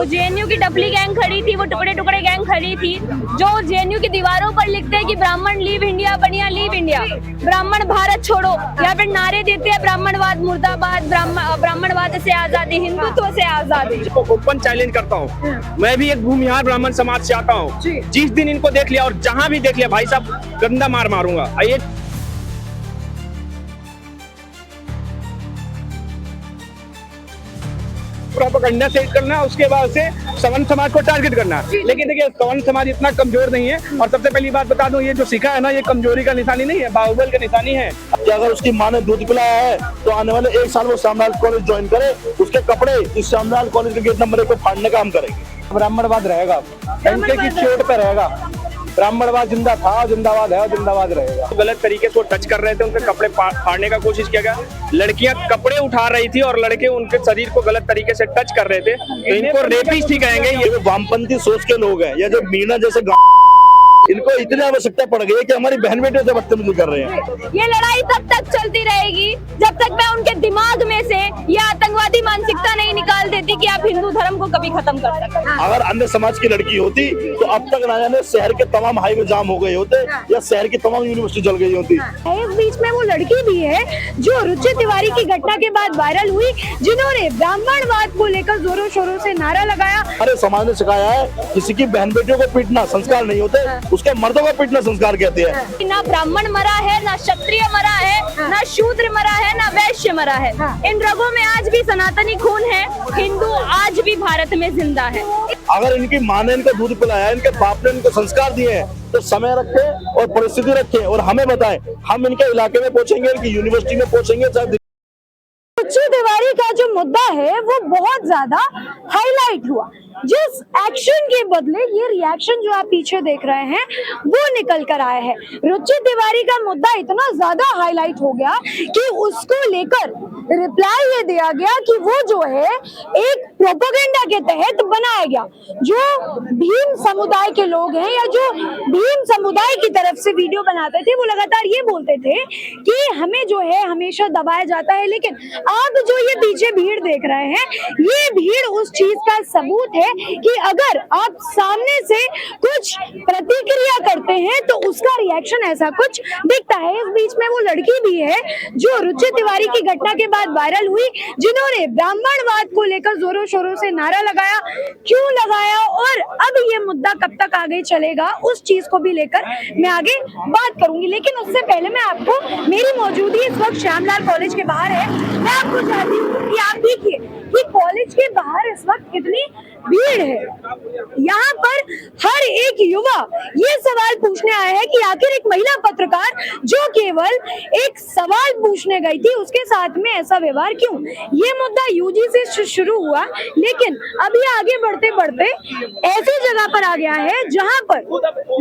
JNU की टपली gang खड़ी थी, वो टुकड़े टुकड़े गैंग खड़ी थी, जो जेएनयू की दीवारों पर लिखते हैं कि ब्राह्मण लीव इंडिया, बनिया लीव इंडिया, ब्राह्मण भारत छोड़ो, या फिर नारे देते हैं ब्राह्मणवाद मुर्दाबाद, ब्राह्मणवाद से आजादी, हिंदुत्व से आजादी। ओपन चैलेंज करता हूँ, मैं भी एक भूमिहार ब्राह्मण समाज से आता हूँ। जिस दिन इनको देख लिया और जहाँ भी देख लिया भाई साहब गंदा मार मारूंगा। ये प्रोपेगेंडा से करना, उसके बाद से सवर्ण समाज को टारगेट करना। लेकिन देखिए सवर्ण समाज इतना कमजोर नहीं है। और सबसे पहली बात बता दूं, ये जो सीखा है ना, ये कमजोरी का निशानी नहीं है, बाहुबल का निशानी है। कि अगर उसकी माँ ने दूध पिलाया है तो आने वाले 1 साल वो श्यामलाल कॉलेज ज्वाइन करे, उसके कपड़े इस श्यामलाल कॉलेज के गेट नंबर 1 को फाड़ने का काम करेंगे। ब्राह्मणवाद रहेगा, इनके की चोट पे रहेगा। ब्राह्मणवाद जिंदा था, जिंदाबाद है और जिंदाबाद रहेगा। गलत तरीके से वो टच कर रहे थे, उनके कपड़े फाड़ने का कोशिश किया गया। लड़कियां कपड़े उठा रही थी और लड़के उनके शरीर को गलत तरीके से टच कर रहे थे, तो इनको रेपिस्ट ही कहेंगे। ये जो वामपंथी सोच के लोग हैं या जो मीना जैसे इनको इतनी आवश्यकता पड़ गई है कि हमारी बहन बेटियों से बदतमीजी कर रहे हैं। ये लड़ाई तब तक चलती रहेगी जब तक मैं उनके दिमाग में से ये आतंकवादी मानसिकता नहीं निकाल देती कि आप हिंदू धर्म को कभी खत्म कर सकते हैं। अगर अन्य समाज की लड़की होती तो अब तक ना जाने शहर के तमाम हाईवे जाम हो गए होते या शहर की तमाम यूनिवर्सिटी जल गई होती। इस बीच में वो लड़की भी है जो रुचि तिवारी की घटना के बाद वायरल हुई, जिन्होंने ब्राह्मणवाद को लेकर जोरों शोरों से नारा लगाया। हमारे समाज ने सिखाया है किसी की बहन बेटियों को पीटना संस्कार नहीं होते, उसके मर्दों को पीटना संस्कार कहते हैं। ना ब्राह्मण मरा है, ना क्षत्रिय मरा है, ना शूद्र मरा है, ना वैश्य मरा है। इन रगों में आज भी सनातनी खून है। हिंदू आज भी भारत में जिंदा है। अगर इनकी माँ ने इनको दूध पिलाया, इनके बाप ने इनको संस्कार दिए हैं, तो समय रखे और परिस्थिति रखे और हमें बताएं। हम इनके इलाके में पहुंचेंगे, इनकी यूनिवर्सिटी में पहुंचेंगे। रुचि तिवारी का जो मुद्दा है वो बहुत ज्यादा हाईलाइट हुआ, जिस एक्शन के बदले ये रिएक्शन जो आप पीछे देख रहे हैं वो निकल कर आया है। रुचि तिवारी का मुद्दा इतना ज्यादा हाईलाइट हो गया कि उसको लेकर रिप्लाई ये दिया गया कि वो जो है एक प्रोपेगेंडा के तहत बनाया गया। जो भीम समुदाय के लोग हैं या जो भीम समुदाय की तरफ से वीडियो बनाते थे, वो लगातार ये बोलते थे कि हमें जो है हमेशा दबाया जाता है। लेकिन आप जो ये पीछे भीड़ देख रहे हैं, ये भीड़ उस चीज का सबूत है कि अगर आप सामने से कुछ प्रतिक्रिया करते हैं तो उसका रिएक्शन ऐसा कुछ दिखता है। इस बीच में वो लड़की भी है जो रुचि तिवारी की घटना के बाद वायरल हुई, जिन्होंने ब्राह्मणवाद को लेकर जोरों शोरों से नारा लगाया। क्यों लगाया और अब ये मुद्दा कब तक आगे चलेगा, उस चीज को भी लेकर मैं आगे बात करूंगी। लेकिन उससे पहले मैं आपको, मेरी मौजूदगी इस वक्त श्यामलाल कॉलेज के बाहर है, मैं आपको चाहती हूँ कि आप देखिए कि कॉलेज के बाहर इस वक्त कितनी भीड़ है। यहाँ पर हर एक युवा ये सवाल पूछने आया है कि आखिर एक महिला पत्रकार जो केवल एक सवाल पूछने गई थी, उसके साथ में ऐसा व्यवहार क्यों। ये मुद्दा यूजीसी से शुरू हुआ, लेकिन अभी आगे बढ़ते बढ़ते ऐसी जगह पर आ गया है जहाँ पर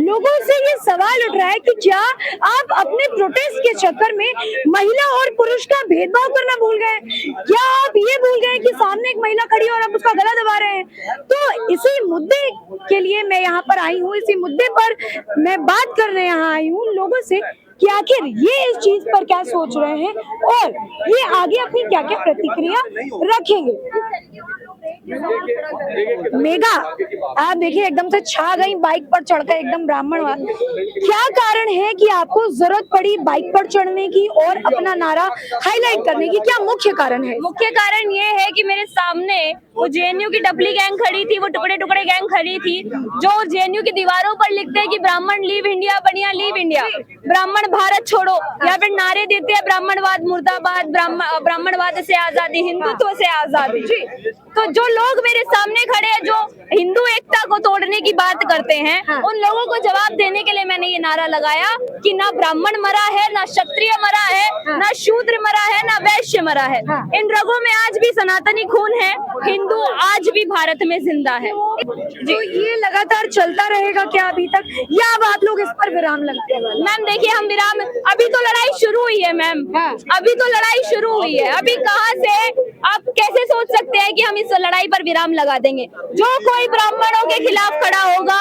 लोगों से ये सवाल उठ रहा है कि क्या आप अपने प्रोटेस्ट के चक्कर में महिला और पुरुष का भेदभाव करना भूल गए, क्या आप ये भूल गए कि सामने एक महिला खड़ी और आप उसका गला दबा रहे हैं। तो इसी मुद्दे के लिए मैं यहाँ पर आई हूँ, इसी मुद्दे पर मैं बात करने यहाँ आई हूँ लोगों से कि आखिर ये इस चीज पर क्या सोच रहे हैं और ये आगे अपनी क्या क्या प्रतिक्रिया रखेंगे। मेघा, आप देखिए एकदम से छा गई बाइक पर चढ़कर, एकदम ब्राह्मणवाद। क्या कारण है कि आपको जरूरत पड़ी बाइक पर चढ़ने की और अपना नारा हाईलाइट करने की, क्या मुख्य कारण है? मुख्य कारण ये है कि मेरे सामने वो जेएनयू की टपली गैंग खड़ी थी, वो टुकड़े टुकड़े गैंग खड़ी थी, जो जेएनयू की दीवारों पर लिखते हैं कि ब्राह्मण लीव इंडिया, बनिया लीव इंडिया, ब्राह्मण भारत छोड़ो, या फिर नारे देते हैं ब्राह्मणवाद मुर्दाबाद, ब्राह्मणवाद से आजादी, हिंदुत्व से आजादी। तो जो लोग मेरे सामने खड़े हैं, जो हिंदू एकता को तोड़ने की बात करते हैं, उन लोगों को जवाब देने के लिए मैंने ये नारा लगाया कि ना ब्राह्मण मरा है, ना क्षत्रिय मरा है, ना शूद्र मरा है, ना वैश्य मरा है। इन रगों में आज भी सनातनी खून है। हिंदू आज भी भारत में जिंदा है। तो ये लगातार चलता रहेगा क्या अभी तक, या अब आप लोग इस पर विराम लगाते हैं? मैम देखिए, हम विराम, अभी तो लड़ाई शुरू हुई है मैम, अभी तो लड़ाई शुरू हुई है। अभी कहाँ से आप कैसे सोच सकते हैं कि हम इस लड़ाई पर विराम लगा देंगे। जो कोई ब्राह्मणों के खिलाफ खड़ा होगा,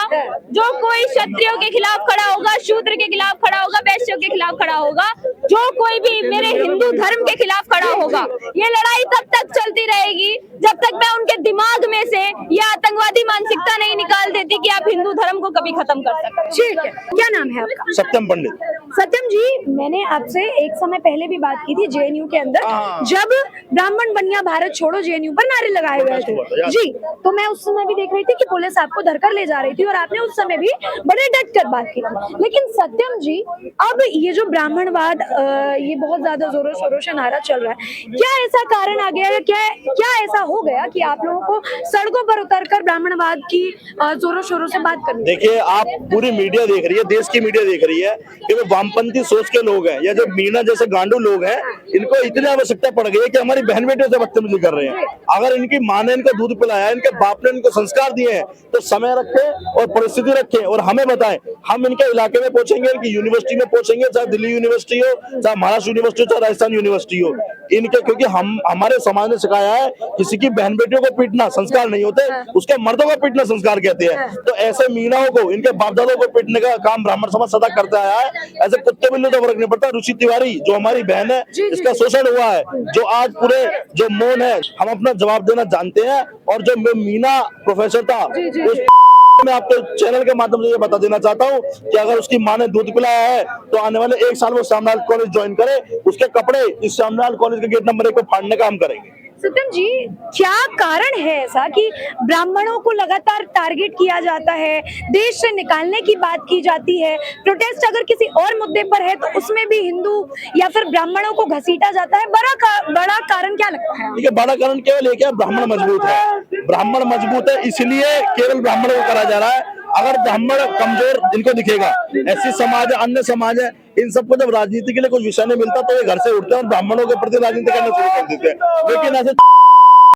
जो कोई क्षत्रियों के खिलाफ खड़ा होगा, शूद्र के खिलाफ खड़ा होगा, वैश्यों के खिलाफ खड़ा होगा, जो कोई भी मेरे हिंदू धर्म के खिलाफ खड़ा होगा, ये लड़ाई तब तक चलती रहेगी जब तक मैं उनके दिमाग में से ये आतंकवादी मानसिकता नहीं निकाल देती कि आप हिंदू धर्म को कभी खत्म कर सकते हैं। ठीक है, क्या नाम है आपका? सत्यम पंडित। सत्यम जी, मैंने आपसे एक समय पहले भी बात की थी जेएनयू के अंदर, जब ब्राह्मण बनिया भारत छोड़ो जेएनयू पर नारे लगाए हुए थे जी, तो मैं उस समय भी देख रही थी कि पुलिस आपको धरकर ले जा रही थी और आपने उस समय भी बड़े डट कर बात की। लेकिन सत्यम जी, अब ये जो ब्राह्मणवाद ये बहुत ज्यादा जोरों शोरों से नारा चल रहा है, क्या ऐसा कारण आ गया, क्या ऐसा हो गया कि आप लोगों को सड़कों पर उतरकर ब्राह्मणवाद की जोरों शोरों से बात करनी? देखिए, आप पूरी मीडिया देख रही है, देश की मीडिया देख रही है कि वो वामपंथी सोच के लोग हैं या जो मीना जैसे गांडू लोग हैं, इनको इतनी आवश्यकता पड़ गई है कि हमारी बहन बेटियों से बदतमीजी कर रहे हैं। अगर इनकी माँ ने इनको दूध पिलाया, इनके बाप ने इनको संस्कार दिए हैं, तो समय रखे और परिस्थिति रखे और हमें बताएं। हम इनके इलाके में पहुंचेंगे, इनकी यूनिवर्सिटी में पहुंचेंगे, चाहे दिल्ली यूनिवर्सिटी हो, चाहे महाराष्ट्र यूनिवर्सिटी हो, चाहे राजस्थान यूनिवर्सिटी हो, इनके, क्योंकि हमारे समाज ने सिखाया है किसी की बहन बेटियों को पीटना संस्कार नहीं होते, उसके मर्दों को पीटना संस्कार कहते हैं। तो ऐसे मीनाओं को, इनके बाप दादों को पीटने का काम ब्राह्मण समाज सदा करता आया है। ऐसे कुत्ते बिल्ली तो फर्क नहीं पड़ता। रुचि तिवारी जो हमारी बहन है, इसका शोषण हुआ है, जो आज पूरे जो मौन है, हम अपना जवाब देना जानते हैं। और जो मीना प्रोफेसर था, मैं आपके चैनल के माध्यम से ये बता देना चाहता हूँ कि अगर उसकी माँ ने दूध पिलाया है तो आने वाले 1 साल वो श्यामलाल कॉलेज ज्वाइन करे, उसके कपड़े इस श्यामलाल कॉलेज के गेट नंबर 1 पे फाड़ने का हम करेंगे। सत्यम जी, क्या कारण है ऐसा कि ब्राह्मणों को लगातार टारगेट किया जाता है, देश से निकालने की बात की जाती है, प्रोटेस्ट अगर किसी और मुद्दे पर है तो उसमें भी हिंदू या फिर ब्राह्मणों को घसीटा जाता है? बड़ा कारण क्या लगता है? देखिए, बड़ा कारण केवल एक है, ब्राह्मण मजबूत है। ब्राह्मण मजबूत है इसलिए केवल ब्राह्मणों को करा जा रहा है। अगर ब्राह्मण कमजोर जिनको दिखेगा, ऐसी समाज है, अन्य समाज है, इन सबको जब राजनीति के लिए कोई विषय नहीं मिलता तो ये घर से उठते हैं और ब्राह्मणों के प्रति राजनीति करना शुरू कर देते हैं। लेकिन ऐसे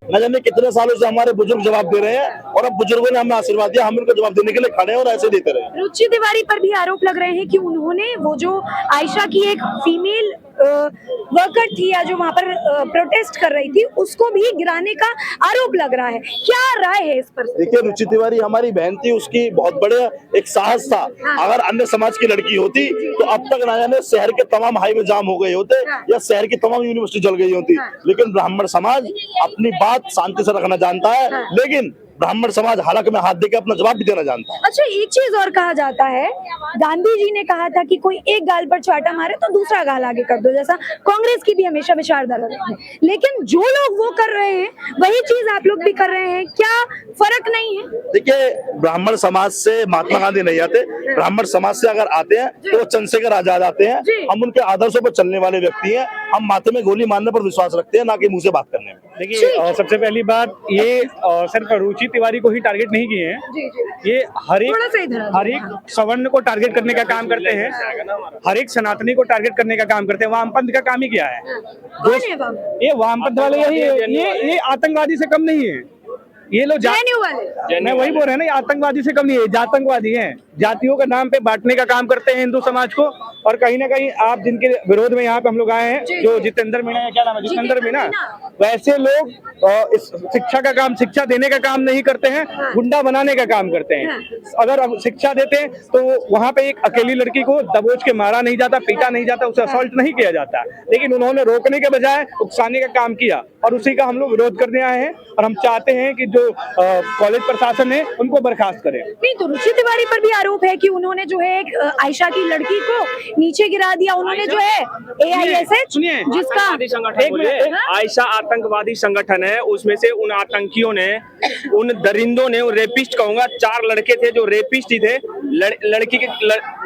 न जाने कितने सालों से हमारे बुजुर्ग जवाब दे रहे हैं और अब बुजुर्गों ने हमें आशीर्वाद दिया, हम इनको जवाब देने के लिए खड़े हैं और ऐसे देते रहे। रुचि तिवारी पर भी आरोप लग रहे हैं कि उन्होंने वो जो आयशा की एक फीमेल वर्कर थी या जो वहां पर प्रोटेस्ट कर रही थी, उसको भी गिराने का आरोप लग रहा है। क्या राय है इस पर? देखिए, रुचि तिवारी हमारी बहन थी, उसकी बहुत बड़े एक साहस था। अगर अन्य समाज की लड़की होती तो अब तक ना जाने शहर के तमाम हाईवे जाम हो गए होते या शहर की तमाम यूनिवर्सिटी जल गई होती। लेकिन ब्राह्मण समाज अपनी बात शांति से रखना जानता है, लेकिन ब्राह्मण समाज हालांकि में हाथ देकर अपना जवाब भी देना जानता है। अच्छा, एक चीज और कहा जाता है, गांधी जी ने कहा था कि कोई एक गाल पर चाटा मारे तो दूसरा गाल आगे कर दो, जैसा कांग्रेस की भी हमेशा विचारधारा रही है। लेकिन जो लोग वो कर रहे हैं वही चीज आप लोग भी कर रहे हैं, क्या फर्क नहीं है? देखिए, ब्राह्मण समाज से महात्मा गांधी नहीं आते, ब्राह्मण समाज से अगर आते हैं तो वो चंद्रशेखर आजाद आते हैं। हम उनके आदर्शों पर चलने वाले व्यक्ति हैं। हम माथे में गोली मारने पर विश्वास रखते हैं, ना कि मुंह से बात करने में। देखिए, सबसे पहली बात, ये सिर्फ रुचि तिवारी को ही टारगेट नहीं किए हैं, ये हर एक सवर्ण को टारगेट करने का काम करते हैं, हर एक सनातनी को टारगेट करने का काम करते हैं। वामपंथ का काम ही क्या है? ये वामपंथ वाले ये आतंकवादी से कम नहीं है। ये लोग मैं वही बोल रहे हैं ना, ये आतंकवादी से कम नहीं है, जातंकवादी हैं। जातियों के नाम पे बांटने का काम करते हैं हिंदू समाज को। और कहीं ना कहीं आप जिनके विरोध में यहाँ पे हम लोग आए हैं, जो जितेंद्र मीना है, क्या नाम है, जितेंद्र मीना, वैसे लोग इस शिक्षा का काम, शिक्षा देने का काम नहीं करते हैं, गुंडा बनाने का काम करते हैं। अगर अब शिक्षा देते हैं तो वहाँ पे एक अकेली लड़की को दबोच के मारा नहीं जाता, पीटा नहीं जाता, उसे असॉल्ट नहीं किया जाता। लेकिन उन्होंने रोकने के बजाय उकसाने का काम किया और उसी का हम लोग विरोध करने आए हैं। और हम चाहते हैं कि जो कॉलेज प्रशासन है उनको बर्खास्त करे। नहीं तो रुचि तिवारी पर भी आरोप है कि उन्होंने जो है एक आयशा की लड़की को नीचे गिरा दिया। उन्होंने जो है AISH, जिसका आयशा आतंकवादी संगठन है, उसमें से उन आतंकियों ने, उन दरिंदों ने, उन रेपिस्ट कहूंगा, 4 लड़के थे जो रेपिस्ट ही थे। लड़की के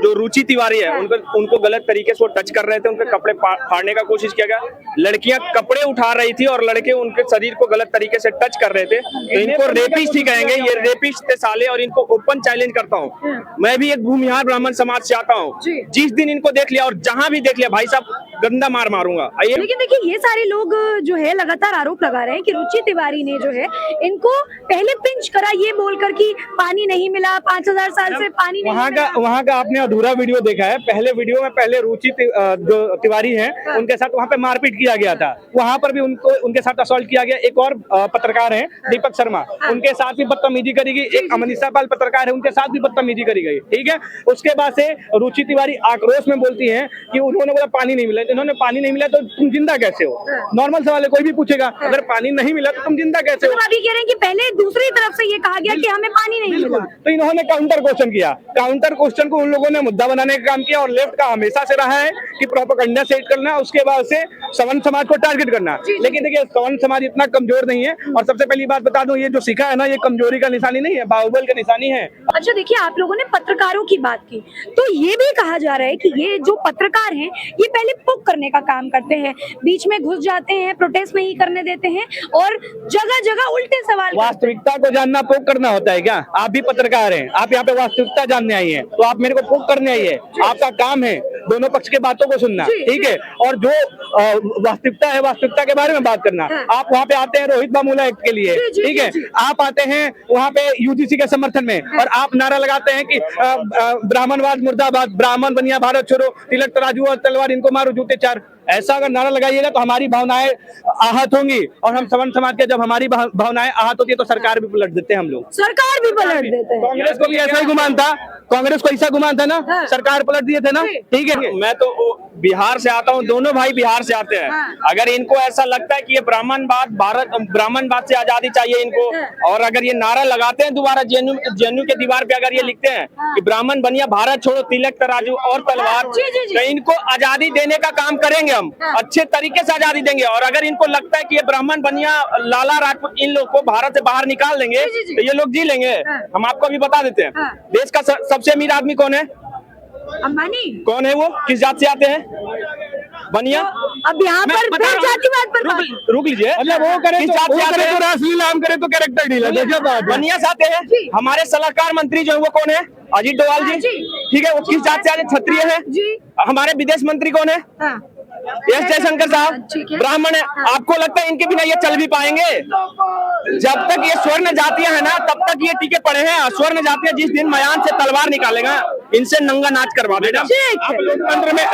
जो रुचि तिवारी है, उनको गलत तरीके से वो टच कर रहे थे, उनके कपड़े फाड़ने का कोशिश किया गया। लड़कियां कपड़े उठा रही थी और लड़के उनके शरीर को गलत तरीके से टच कर रहे थे। तो इनको रेपिस्ट ही कहेंगे, ये रेपिस्ट थे साले। और इनको ओपन चैलेंज करता हूँ मैं भी एक भूमिहार ब्राह्मण समाज से आता हूँ। जी। जिस दिन इनको देख लिया और जहाँ भी देख लिया भाई साहब गंदा मार मारूंगा। आइए लेकिन देखिए ये सारे लोग जो है लगातार आरोप लगा रहे हैं कि रुचि तिवारी ने जो है इनको पहले पिंच करा ये बोलकर कि पानी नहीं मिला, 5000 साल से पानी नहीं मिला। वहाँ का आपने अधूरा वीडियो देखा है। पहले वीडियो में पहले रुचि जो तिवारी हैं उनके साथ वहाँ पे मारपीट किया गया था। वहाँ पर भी उनके साथ असॉल्ट किया गया। एक और पत्रकार हैं दीपक शर्मा, उनके साथ भी बदतमीजी करी गई। एक अमनीषा पाल पत्रकार है, उनके साथ भी बदतमीजी करी गई। ठीक है, उसके बाद से रुचि तिवारी आक्रोश में बोलती हैं कि उन्होंने बोला पानी नहीं मिला। इन्होंने पानी नहीं मिला तो तुम जिंदा कैसे हो? नॉर्मल सवाल है, कोई भी पूछेगा अगर पानी नहीं मिला तो तुम जिंदा कैसे हो? तो अभी कह रहे हैं कि पहले दूसरी तरफ से ये कहा गया कि हमें पानी नहीं मिला। तो इन्होंने काउंटर क्वेश्चन किया। काउंटर क्वेश्चन को उन लोगों ने मुद्दा बनाने का काम किया और लेफ्ट का हमेशा से रहा है कि प्रोपेगेंडा सेट करना, उसके बाद से सवर्ण समाज को टारगेट करना। लेकिन देखिए सवर्ण समाज इतना कमजोर नहीं है। और सबसे पहली बात बता दूं, ये जो सिखा है ना, ये कमजोरी का निशानी नहीं है, बाहुबल का निशानी है। अच्छा देखिए, आप लोगों ने पत्रकारों की बात की तो ये भी कहा जा रहा है कि ये जो पत्रकार हैं ये पहले पुक करने का काम करते हैं, बीच में घुस जाते हैं, प्रोटेस्ट नहीं करने देते हैं और जगह जगह उल्टे सवाल। वास्तविकता को जानना पोक करना होता है क्या? आप भी पत्रकार हैं, आप यहाँ पे वास्तविकता जानने आई हैं, तो आप मेरे को पोक करने आई है। आपका काम है दोनों पक्ष के बातों को सुनना, ठीक है, और जो वास्तविकता है वास्तविकता के बारे में बात करना। आप वहाँ पे आते हैं रोहित बामुला एक्ट के लिए, ठीक है, आप आते हैं वहाँ पे यूजीसी के समर्थन में और आप नारा लगाते हैं कि ब्राह्मणवाद मुर्दाबाद, ब्राह्मण बनिया भारत छोड़ो, तिलक तराजू और तलवार इनको मारो जूते चार। ऐसा अगर नारा लगाइएगा तो हमारी भावनाएं आहत होंगी और हम सवर्ण समाज के जब हमारी भावनाएं आहत होती है तो सरकार भी पलट देते हैं हम लोग। सरकार भी पलट देते हैं। कांग्रेस को भी ऐसा ही गुमान था, कांग्रेस को ऐसा गुमान था ना, सरकार पलट दिए थे ना, ठीक है। मैं तो बिहार से आता हूँ, दोनों भाई बिहार से आते हैं। अगर इनको ऐसा लगता है कि ये ब्राह्मणवाद से आजादी चाहिए इनको, और अगर ये नारा लगाते हैं दोबारा जेएनयू के दीवार पे अगर ये लिखते हैं कि ब्राह्मण बनिया भारत छोड़ो, तिलक तराजू और तलवार, तो इनको आजादी देने का काम करेंगे हम, अच्छे तरीके से आजादी देंगे। और अगर इनको लगता है कि ये ब्राह्मण बनिया लाला राजपूत इन लोग को भारत से बाहर निकाल देंगे तो ये लोग जी लेंगे। हम आपको अभी बता देते हैं देश का सबसे अमीर आदमी कौन है? अंबानी। कौन है वो? किस जात से आते हैं? बनिया। अब यहाँ पर फिर जातिवाद पर रुक लीजिए, मतलब वो करे तो रासलीला, हम करे तो कैरेक्टर ढीला। बनिया से आते हैं। हमारे सलाहकार मंत्री जो है वो कौन है? अजीत डोभाल जी, ठीक है, वो किस जात से आते? क्षत्रिय है। हमारे विदेश मंत्री कौन है? एस जयशंकर साहब, ब्राह्मण है। आपको लगता है इनके बिना ये चल भी पाएंगे? जब तक ये स्वर्ण जातियां है ना तब तक ये टीके पड़े हैं। स्वर्ण जातियां जिस दिन मयान से तलवार निकालेगा इनसे नंगा नाच करवा देगा। आप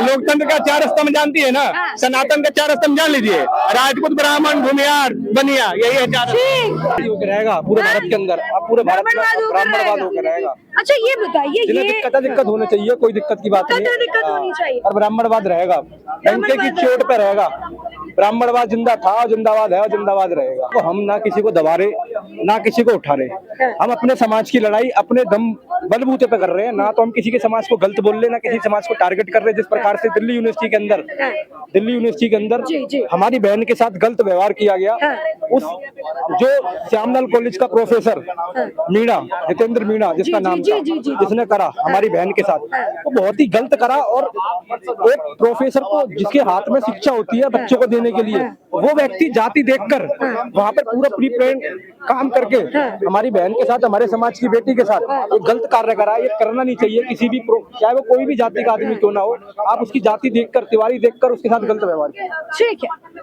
लोकतंत्र का 4 स्तंभ जानती है ना? सनातन का 4 स्तंभ जान लीजिए, राजपूत, ब्राह्मण, भूमिहार, बनिया, यही है 4 रहेगा पूरे भारत के अंदर। अब पूरे भारत में ब्राह्मणवाद होकर रहेगा। अच्छा ये बताइए, ये दिक्कत होनी चाहिए, कोई दिक्कत की बात नहीं, दिक्कत होनी चाहिए और ब्राह्मणवाद रहेगा, डंके की चोट पे रहेगा। ब्राह्मणवाद जिंदा था, जिंदाबाद है और जिंदाबाद रहेगा। तो हम ना किसी को दबा रहे ना किसी को उठा रहे, हम अपने समाज की लड़ाई अपने दम बलबूते पे कर रहे हैं। ना तो हम किसी के समाज को गलत बोल रहे, ना किसी समाज को टारगेट कर रहे। जिस प्रकार से दिल्ली यूनिवर्सिटी के अंदर हमारी बहन के साथ गलत व्यवहार किया गया, उस जो श्यामलाल कॉलेज का प्रोफेसर मीणा, जितेंद्र मीणा जिसका नाम था, जिसने करा हमारी बहन के साथ, वो बहुत ही गलत करा। और एक प्रोफेसर को जिसके हाथ में शिक्षा होती है बच्चों को देने के लिए, वो व्यक्ति जाति देखकर वहाँ पर पूरा प्री प्लान काम करके हमारी बहन के साथ, हमारे समाज की बेटी के साथ एक गलत कार्य करा। ये करना नहीं चाहिए किसी भी, चाहे वो कोई भी जाति का आदमी क्यों ना हो। आप उसकी जाति देखकर, तिवारी देखकर उसके साथ गलत व्यवहार किया। ठीक है।